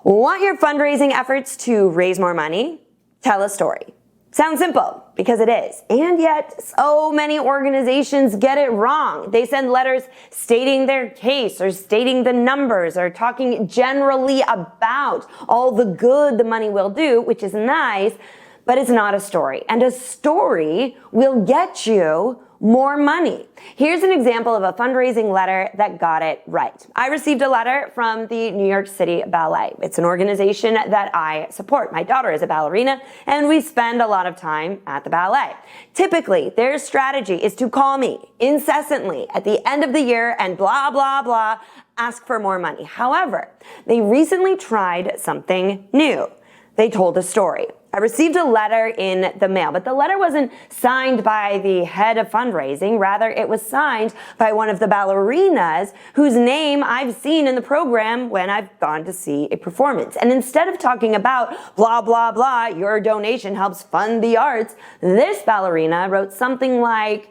Want your fundraising efforts to raise more money? Tell a story. Sounds simple, because it is. And yet, so many organizations get it wrong. They send letters stating their case, or stating the numbers, or talking generally about all the good the money will do, which is nice, but it's not a story. And a story will get you more money. Here's an example of a fundraising letter that got it right. I received a letter from the New York City Ballet. It's an organization that I support. My daughter is a ballerina, and we spend a lot of time at the ballet. Typically, their strategy is to call me incessantly at the end of the year and blah, blah, blah, ask for more money. However, they recently tried something new. They told a story. I received a letter in the mail, but the letter wasn't signed by the head of fundraising. Rather, it was signed by one of the ballerinas whose name I've seen in the program when I've gone to see a performance. And instead of talking about blah, blah, blah, your donation helps fund the arts, this ballerina wrote something like,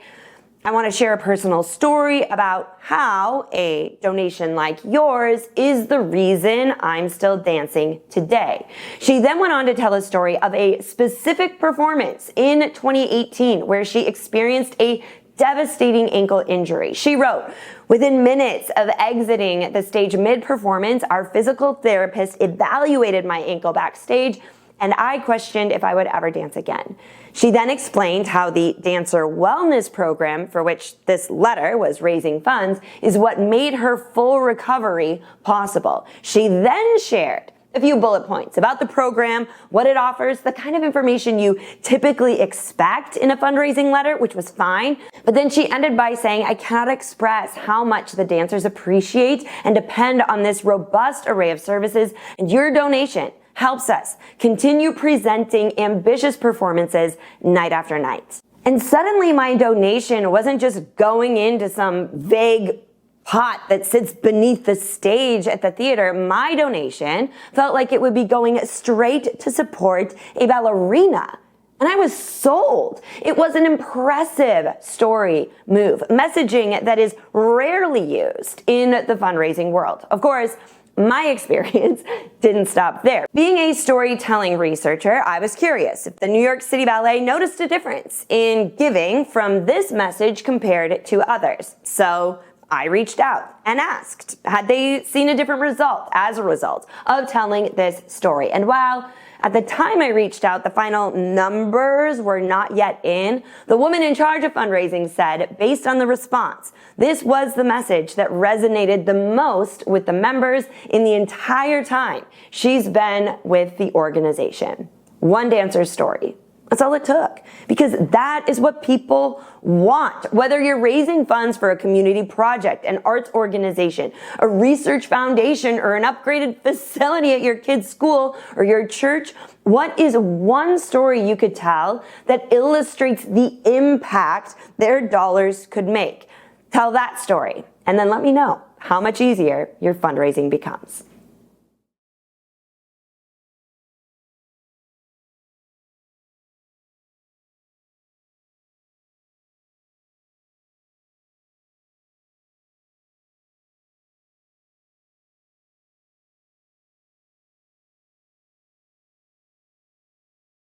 I want to share a personal story about how a donation like yours is the reason I'm still dancing today. She then went on to tell a story of a specific performance in 2018 where she experienced a devastating ankle injury. She wrote, within minutes of exiting the stage mid-performance, our physical therapist evaluated my ankle backstage, and I questioned if I would ever dance again. She then explained how the dancer wellness program, for which this letter was raising funds, is what made her full recovery possible. She then shared a few bullet points about the program, what it offers, the kind of information you typically expect in a fundraising letter, which was fine. But then she ended by saying, I cannot express how much the dancers appreciate and depend on this robust array of services, and your donation helps us continue presenting ambitious performances night after night. And suddenly my donation wasn't just going into some vague pot that sits beneath the stage at the theater. My donation felt like it would be going straight to support a ballerina. And I was sold. It was an impressive story move, messaging that is rarely used in the fundraising world. Of course, my experience didn't stop there. Being a storytelling researcher, I was curious if the New York City Ballet noticed a difference in giving from this message compared to others. So I reached out and asked, had they seen a different result as a result of telling this story? And while at the time I reached out, the final numbers were not yet in, the woman in charge of fundraising said, based on the response, this was the message that resonated the most with the members in the entire time she's been with the organization. One dancer's story. That's all it took, because that is what people want. Whether you're raising funds for a community project, an arts organization, a research foundation, or an upgraded facility at your kid's school or your church, what is one story you could tell that illustrates the impact their dollars could make? Tell that story, and then let me know how much easier your fundraising becomes.